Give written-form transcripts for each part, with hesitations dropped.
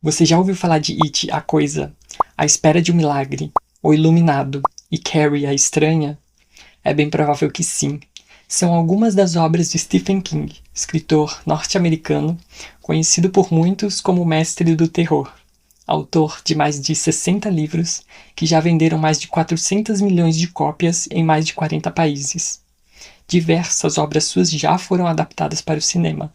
Você já ouviu falar de It, a Coisa, A Espera de um Milagre, O Iluminado e Carrie, a Estranha? É bem provável que sim. São algumas das obras de Stephen King, escritor norte-americano, conhecido por muitos como o mestre do terror, autor de mais de 60 livros que já venderam mais de 400 milhões de cópias em mais de 40 países. Diversas obras suas já foram adaptadas para o cinema,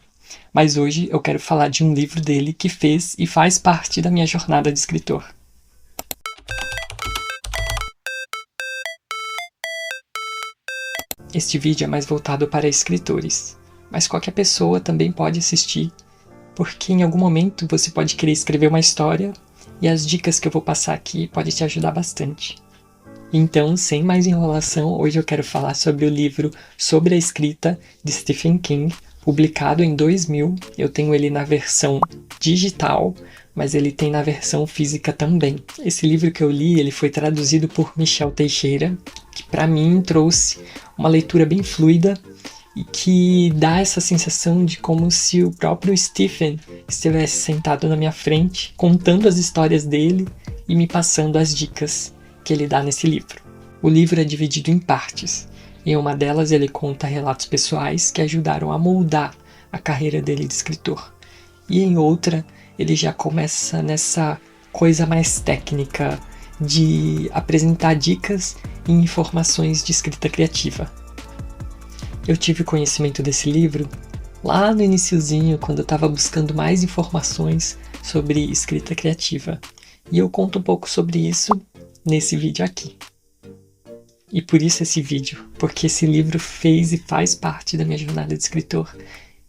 mas hoje eu quero falar de um livro dele que fez e faz parte da minha jornada de escritor. Este vídeo é mais voltado para escritores, mas qualquer pessoa também pode assistir, porque em algum momento você pode querer escrever uma história e as dicas que eu vou passar aqui podem te ajudar bastante. Então, sem mais enrolação, hoje eu quero falar sobre o livro Sobre a Escrita, de Stephen King, publicado em 2000. Eu tenho ele na versão digital, mas ele tem na versão física também. Esse livro que eu li, ele foi traduzido por Michel Teixeira, que para mim trouxe uma leitura bem fluida e que dá essa sensação de como se o próprio Stephen estivesse sentado na minha frente, contando as histórias dele e me passando as dicas que ele dá nesse livro. O livro é dividido em partes. Em uma delas ele conta relatos pessoais que ajudaram a moldar a carreira dele de escritor. E em outra ele já começa nessa coisa mais técnica de apresentar dicas e informações de escrita criativa. Eu tive conhecimento desse livro lá no iniciozinho, quando eu estava buscando mais informações sobre escrita criativa. E eu conto um pouco sobre isso nesse vídeo aqui. E por isso esse vídeo, porque esse livro fez e faz parte da minha jornada de escritor.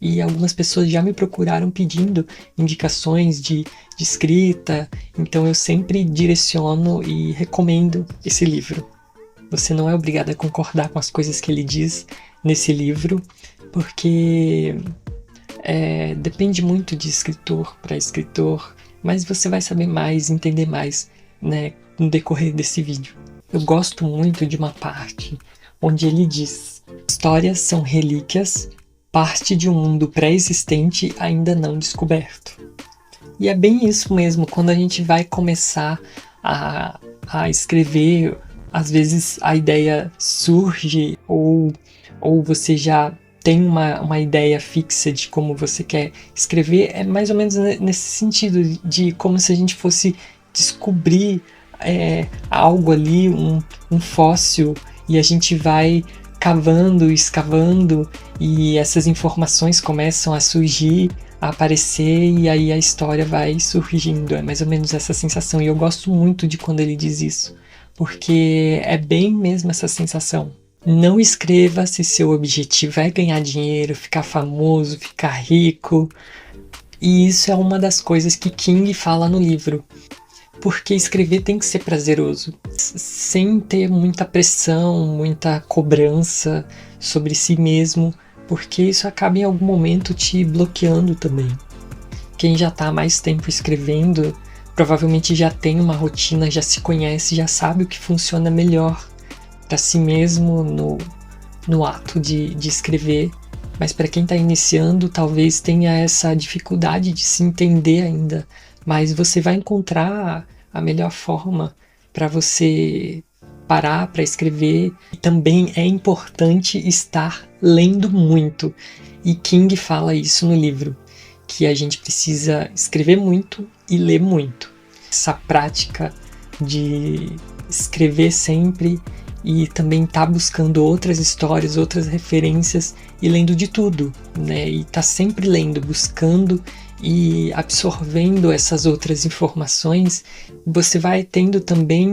E algumas pessoas já me procuraram pedindo indicações de escrita, então eu sempre direciono e recomendo esse livro. Você não é obrigado a concordar com as coisas que ele diz nesse livro, porque depende muito de escritor para escritor, mas você vai saber mais, entender mais, né, no decorrer desse vídeo. Eu gosto muito de uma parte onde ele diz: histórias são relíquias, parte de um mundo pré-existente ainda não descoberto. E é bem isso mesmo, quando a gente vai começar a escrever, às vezes a ideia surge ou você já tem uma ideia fixa de como você quer escrever, é mais ou menos nesse sentido de como se a gente fosse descobrir algo ali, um fóssil, e a gente vai cavando, escavando, e essas informações começam a surgir, a aparecer, e aí a história vai surgindo. É mais ou menos essa sensação, e eu gosto muito de quando ele diz isso, porque é bem mesmo essa sensação. Não escreva se seu objetivo é ganhar dinheiro, ficar famoso, ficar rico. E isso é uma das coisas que King fala no livro. Porque escrever tem que ser prazeroso, sem ter muita pressão, muita cobrança sobre si mesmo, porque isso acaba em algum momento te bloqueando também. Quem já está há mais tempo escrevendo, provavelmente já tem uma rotina, já se conhece, já sabe o que funciona melhor para si mesmo no ato de escrever, mas para quem está iniciando talvez tenha essa dificuldade de se entender ainda, mas você vai encontrar a melhor forma para você parar para escrever. E também é importante estar lendo muito, e King fala isso no livro, que a gente precisa escrever muito e ler muito. Essa prática de escrever sempre e também tá buscando outras histórias, outras referências e lendo de tudo, né? E tá sempre lendo, buscando e absorvendo essas outras informações. Você vai tendo também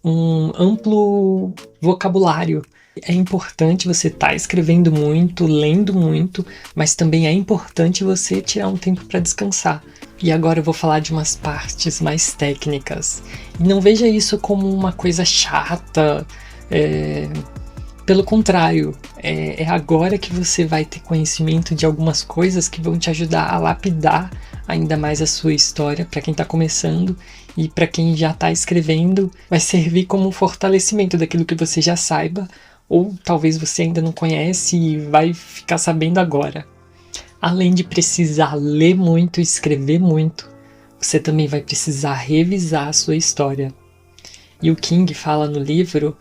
um amplo vocabulário. É importante você estar escrevendo muito, lendo muito, mas também é importante você tirar um tempo para descansar. E agora eu vou falar de umas partes mais técnicas. E não veja isso como uma coisa chata. Pelo contrário, é agora que você vai ter conhecimento de algumas coisas que vão te ajudar a lapidar ainda mais a sua história para quem está começando, e para quem já está escrevendo vai servir como um fortalecimento daquilo que você já saiba, ou talvez você ainda não conhece e vai ficar sabendo agora. Além de precisar ler muito e escrever muito, você também vai precisar revisar a sua história. E o King fala no livro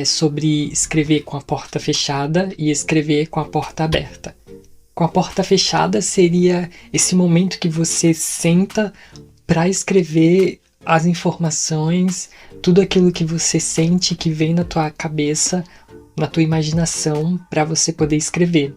sobre escrever com a porta fechada e escrever com a porta aberta. Com a porta fechada seria esse momento que você senta para escrever as informações, tudo aquilo que você sente que vem na tua cabeça, na tua imaginação, para você poder escrever.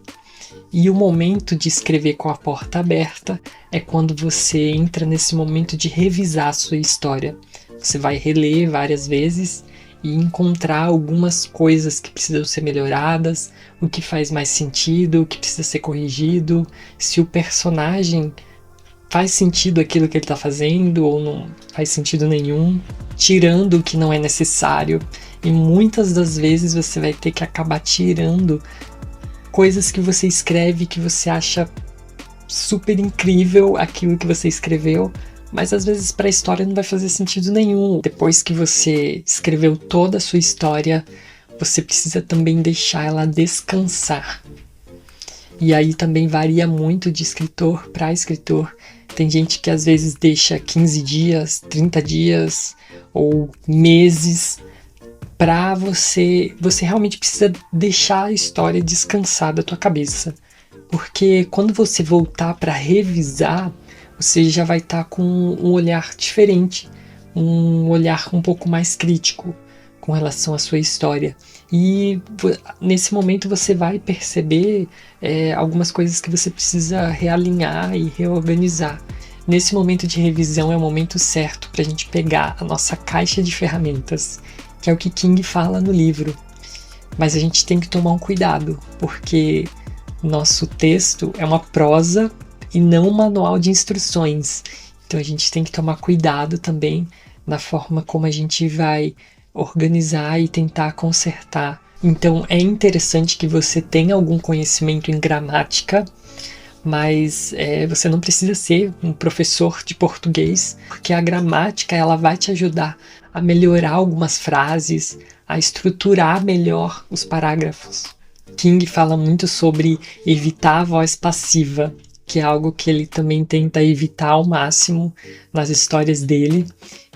E o momento de escrever com a porta aberta é quando você entra nesse momento de revisar a sua história. Você vai reler várias vezes e encontrar algumas coisas que precisam ser melhoradas, o que faz mais sentido, o que precisa ser corrigido, se o personagem faz sentido aquilo que ele está fazendo ou não faz sentido nenhum, tirando o que não é necessário. E muitas das vezes você vai ter que acabar tirando coisas que você escreve que você acha super incrível aquilo que você escreveu, mas às vezes para a história não vai fazer sentido nenhum. Depois que você escreveu toda a sua história, você precisa também deixar ela descansar. E aí também varia muito de escritor para escritor. Tem gente que às vezes deixa 15 dias, 30 dias ou meses para você realmente precisa deixar a história descansar da tua cabeça. Porque quando você voltar para revisar, você já vai estar com um olhar diferente, um olhar um pouco mais crítico com relação à sua história. E nesse momento você vai perceber algumas coisas que você precisa realinhar e reorganizar. Nesse momento de revisão é o momento certo para a gente pegar a nossa caixa de ferramentas, que é o que King fala no livro. Mas a gente tem que tomar um cuidado, porque nosso texto é uma prosa e não um manual de instruções. Então a gente tem que tomar cuidado também na forma como a gente vai organizar e tentar consertar. Então é interessante que você tenha algum conhecimento em gramática, mas você não precisa ser um professor de português, porque a gramática ela vai te ajudar a melhorar algumas frases, a estruturar melhor os parágrafos. King fala muito sobre evitar a voz passiva, que é algo que ele também tenta evitar ao máximo nas histórias dele.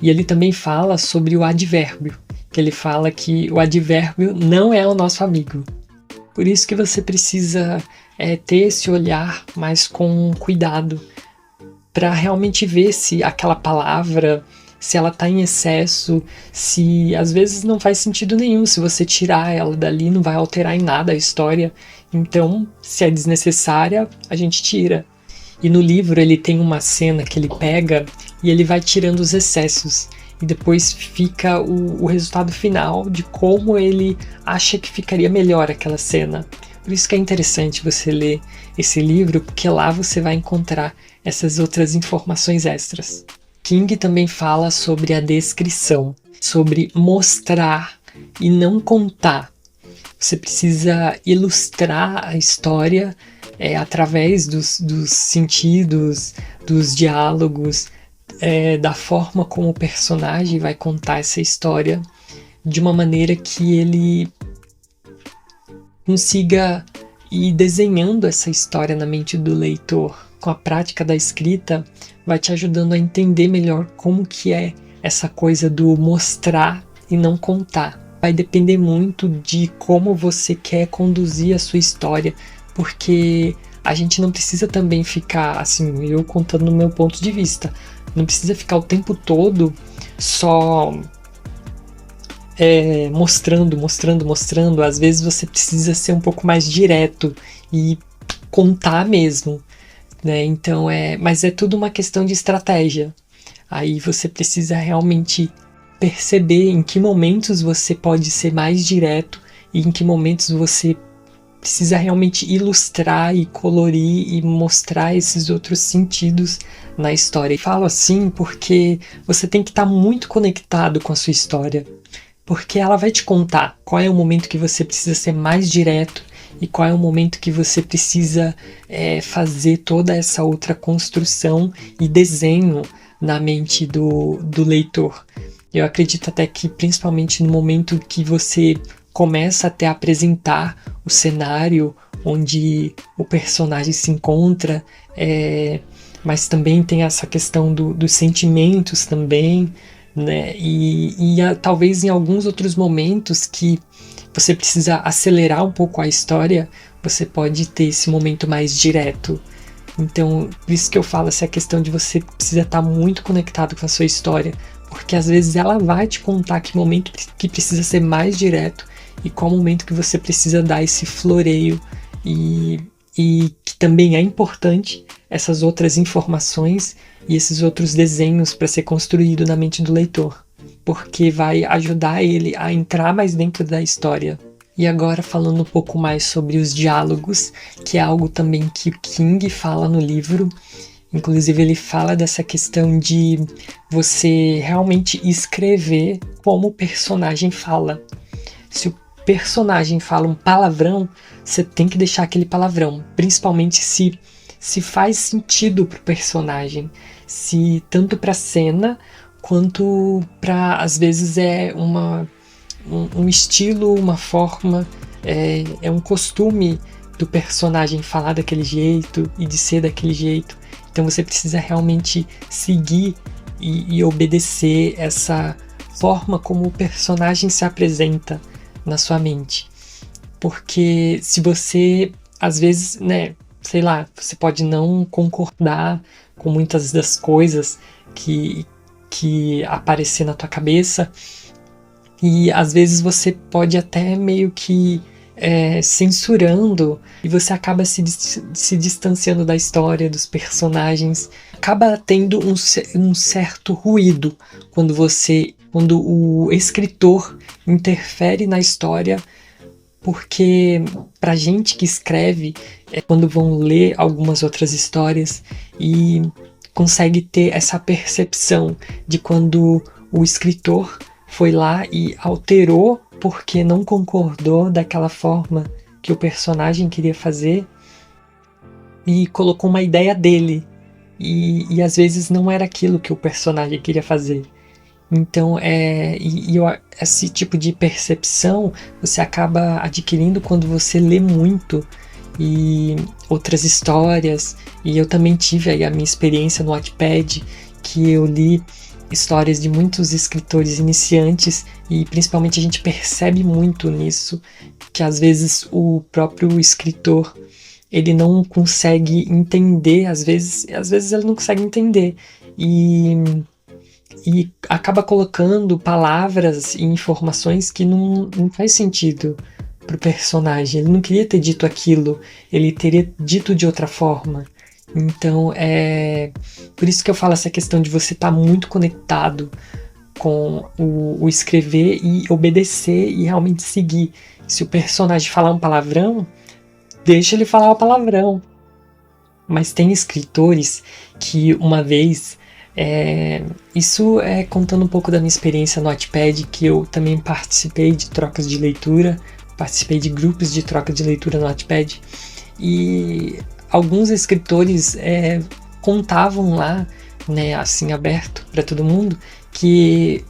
E ele também fala sobre o advérbio, que ele fala que o advérbio não é o nosso amigo. Por isso que você precisa ter esse olhar mais com cuidado, para realmente ver se aquela palavra, se ela está em excesso, se às vezes não faz sentido nenhum, se você tirar ela dali não vai alterar em nada a história. Então, se é desnecessária, a gente tira. E no livro ele tem uma cena que ele pega e ele vai tirando os excessos. E depois fica o resultado final de como ele acha que ficaria melhor aquela cena. Por isso que é interessante você ler esse livro, porque lá você vai encontrar essas outras informações extras. King também fala sobre a descrição, sobre mostrar e não contar. Você precisa ilustrar a história através dos sentidos, dos diálogos, da forma como o personagem vai contar essa história, de uma maneira que ele consiga ir desenhando essa história na mente do leitor. Com a prática da escrita, vai te ajudando a entender melhor como que é essa coisa do mostrar e não contar. Vai depender muito de como você quer conduzir a sua história, porque a gente não precisa também ficar, assim, eu contando no meu ponto de vista, não precisa ficar o tempo todo só mostrando. Às vezes você precisa ser um pouco mais direto e contar mesmo, né? Então mas é tudo uma questão de estratégia. Aí você precisa realmente perceber em que momentos você pode ser mais direto e em que momentos você precisa realmente ilustrar e colorir e mostrar esses outros sentidos na história. E falo assim porque você tem que estar muito conectado com a sua história, porque ela vai te contar qual é o momento que você precisa ser mais direto e qual é o momento que você precisa fazer toda essa outra construção e desenho na mente do leitor. Eu acredito até que principalmente no momento que você começa até a apresentar o cenário onde o personagem se encontra, mas também tem essa questão dos sentimentos também, né? Talvez em alguns outros momentos que você precisa acelerar um pouco a história, você pode ter esse momento mais direto. Então, por isso que eu falo, essa questão de você precisa estar muito conectado com a sua história, porque às vezes ela vai te contar que momento que precisa ser mais direto e qual momento que você precisa dar esse floreio e que também é importante essas outras informações e esses outros desenhos para ser construído na mente do leitor, porque vai ajudar ele a entrar mais dentro da história. E agora falando um pouco mais sobre os diálogos, que é algo também que o King fala no livro. Inclusive ele fala dessa questão de você realmente escrever como o personagem fala. Se o personagem fala um palavrão, você tem que deixar aquele palavrão, principalmente se faz sentido pro personagem, se tanto pra cena quanto pra, às vezes é um estilo, uma forma, é um costume do personagem falar daquele jeito e de ser daquele jeito. Então você precisa realmente seguir e obedecer essa forma como o personagem se apresenta na sua mente. Porque se você, às vezes, né, sei lá, você pode não concordar com muitas das coisas que aparecer na tua cabeça, e às vezes você pode até meio que censurando, e você acaba se distanciando da história, dos personagens, acaba tendo um certo ruído quando o escritor interfere na história, porque pra gente que escreve, quando vão ler algumas outras histórias e consegue ter essa percepção de quando o escritor foi lá e alterou porque não concordou daquela forma que o personagem queria fazer e colocou uma ideia dele e às vezes não era aquilo que o personagem queria fazer. Então, esse tipo de percepção você acaba adquirindo quando você lê muito e outras histórias. E eu também tive aí a minha experiência no Wattpad, que eu li histórias de muitos escritores iniciantes e principalmente a gente percebe muito nisso, que às vezes o próprio escritor ele não consegue entender, às vezes ele não consegue entender e acaba colocando palavras e informações que não faz sentido pro personagem. Ele não queria ter dito aquilo, ele teria dito de outra forma. Então por isso que eu falo essa questão de você estar muito conectado com o escrever e obedecer e realmente seguir. Se o personagem falar um palavrão, deixa ele falar o palavrão. Mas tem escritores que uma vez, isso é contando um pouco da minha experiência no Wattpad, que eu também participei de trocas de leitura, participei de grupos de troca de leitura no Wattpad, e alguns escritores contavam lá, né, assim, aberto para todo mundo, que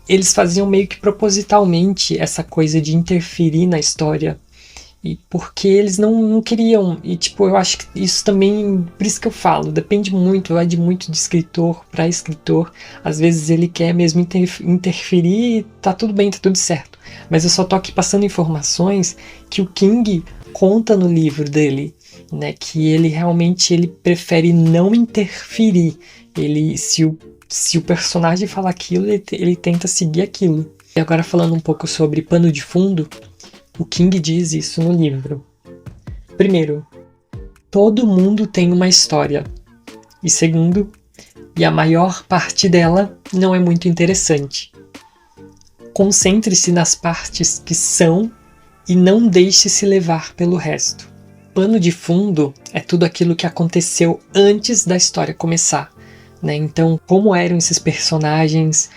eles faziam meio que propositalmente essa coisa de interferir na história, e porque eles não queriam. E tipo, eu acho que isso também, por isso que eu falo, depende muito, vai de muito de escritor para escritor. Às vezes ele quer mesmo interferir e tá tudo bem, tá tudo certo. Mas eu só tô aqui passando informações que o King conta no livro dele, né, que ele realmente prefere não interferir. Se o personagem falar aquilo, ele tenta seguir aquilo. E agora falando um pouco sobre pano de fundo, o King diz isso no livro. Primeiro, todo mundo tem uma história. E segundo, e a maior parte dela não é muito interessante. Concentre-se nas partes que são e não deixe-se levar pelo resto. Pano de fundo é tudo aquilo que aconteceu antes da história começar, né? Então, como eram esses personagens,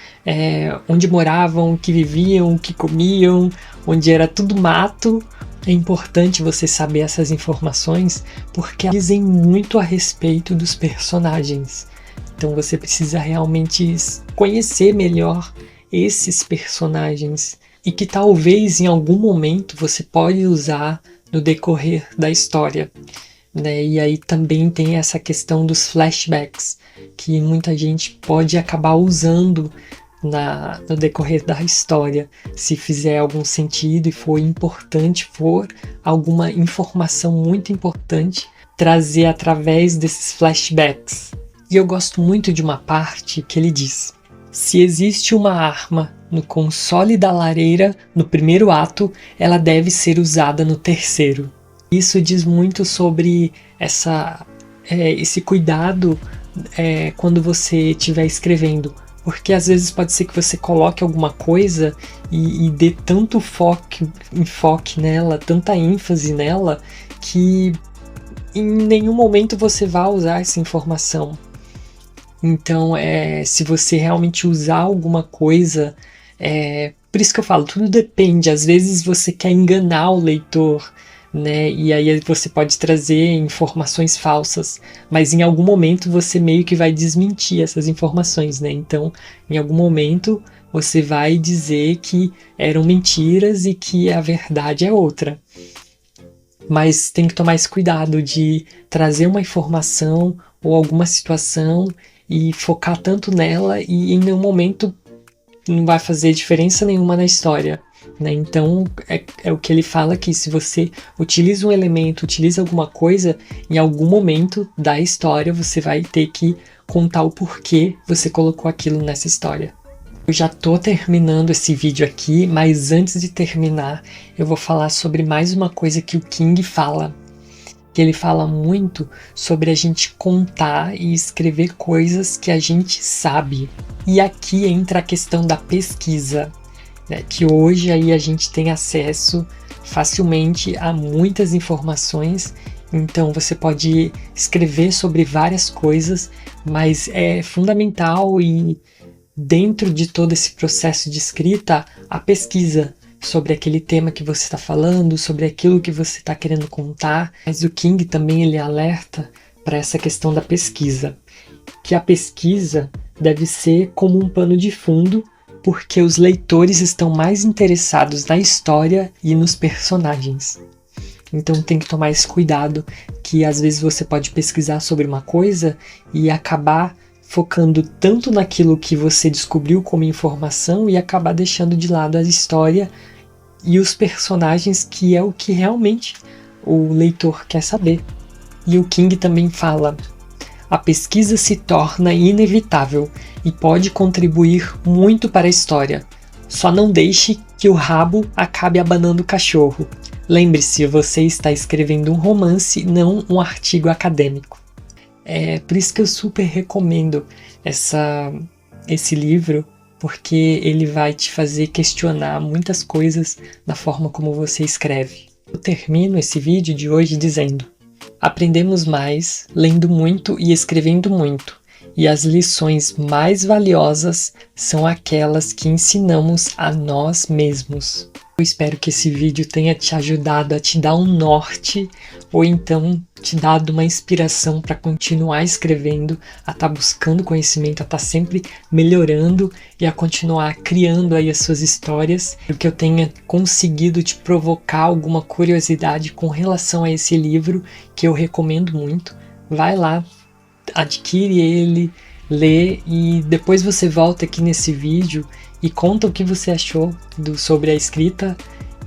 onde moravam, o que viviam, o que comiam, onde era tudo mato. É importante você saber essas informações porque elas dizem muito a respeito dos personagens. Então você precisa realmente conhecer melhor esses personagens e que talvez em algum momento você pode usar no decorrer da história. né? E aí também tem essa questão dos flashbacks, que muita gente pode acabar usando no decorrer da história, se fizer algum sentido e for importante, for alguma informação muito importante trazer através desses flashbacks. E eu gosto muito de uma parte que ele diz: se existe uma arma no console da lareira no primeiro ato, ela deve ser usada no terceiro. Isso diz muito sobre esse cuidado quando você estiver escrevendo. Porque às vezes pode ser que você coloque alguma coisa e dê tanto enfoque nela, tanta ênfase nela, que em nenhum momento você vai usar essa informação. Então, se você realmente usar alguma coisa, por isso que eu falo, tudo depende. Às vezes você quer enganar o leitor, né? E aí você pode trazer informações falsas, mas em algum momento você meio que vai desmentir essas informações, né? Então, em algum momento você vai dizer que eram mentiras e que a verdade é outra. Mas tem que tomar esse cuidado de trazer uma informação ou alguma situação e focar tanto nela e em nenhum momento não vai fazer diferença nenhuma na história, né? Então é o que ele fala, que se você utiliza um elemento, utiliza alguma coisa, em algum momento da história você vai ter que contar o porquê você colocou aquilo nessa história. Eu já tô terminando esse vídeo aqui, mas antes de terminar eu vou falar sobre mais uma coisa que o King fala, que ele fala muito sobre a gente contar e escrever coisas que a gente sabe. E aqui entra a questão da pesquisa, né? Que hoje aí a gente tem acesso facilmente a muitas informações, então você pode escrever sobre várias coisas, mas é fundamental e dentro de todo esse processo de escrita, a pesquisa sobre aquele tema que você está falando, sobre aquilo que você está querendo contar. Mas o King também ele alerta para essa questão da pesquisa, que a pesquisa deve ser como um pano de fundo, porque os leitores estão mais interessados na história e nos personagens. Então tem que tomar esse cuidado, que às vezes você pode pesquisar sobre uma coisa e acabar focando tanto naquilo que você descobriu como informação e acabar deixando de lado a história e os personagens, que é o que realmente o leitor quer saber. E o King também fala: a pesquisa se torna inevitável e pode contribuir muito para a história. Só não deixe que o rabo acabe abanando o cachorro. Lembre-se, você está escrevendo um romance, não um artigo acadêmico. É por isso que eu super recomendo esse livro, porque ele vai te fazer questionar muitas coisas na forma como você escreve. Eu termino esse vídeo de hoje dizendo: aprendemos mais lendo muito e escrevendo muito, e as lições mais valiosas são aquelas que ensinamos a nós mesmos. Eu espero que esse vídeo tenha te ajudado a te dar um norte, ou então te dado uma inspiração para continuar escrevendo, a estar buscando conhecimento, a estar sempre melhorando e a continuar criando aí as suas histórias. Que eu tenha conseguido te provocar alguma curiosidade com relação a esse livro, que eu recomendo muito. Vai lá, adquire ele, lê e depois você volta aqui nesse vídeo e conta o que você achou sobre a escrita,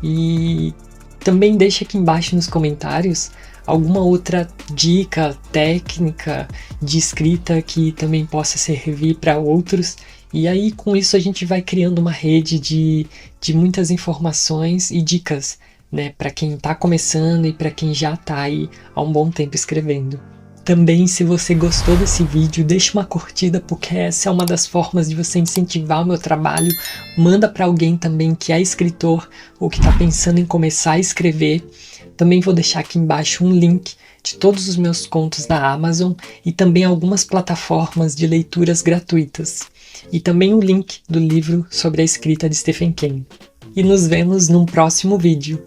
e também deixa aqui embaixo nos comentários alguma outra dica, técnica de escrita que também possa servir para outros. E aí com isso a gente vai criando uma rede de muitas informações e dicas, né, para quem está começando e para quem já está aí há um bom tempo escrevendo. Também, se você gostou desse vídeo, deixa uma curtida, porque essa é uma das formas de você incentivar o meu trabalho. Manda para alguém também que é escritor ou que está pensando em começar a escrever. Também vou deixar aqui embaixo um link de todos os meus contos na Amazon e também algumas plataformas de leituras gratuitas. E também o link do livro sobre a escrita de Stephen King. E nos vemos num próximo vídeo.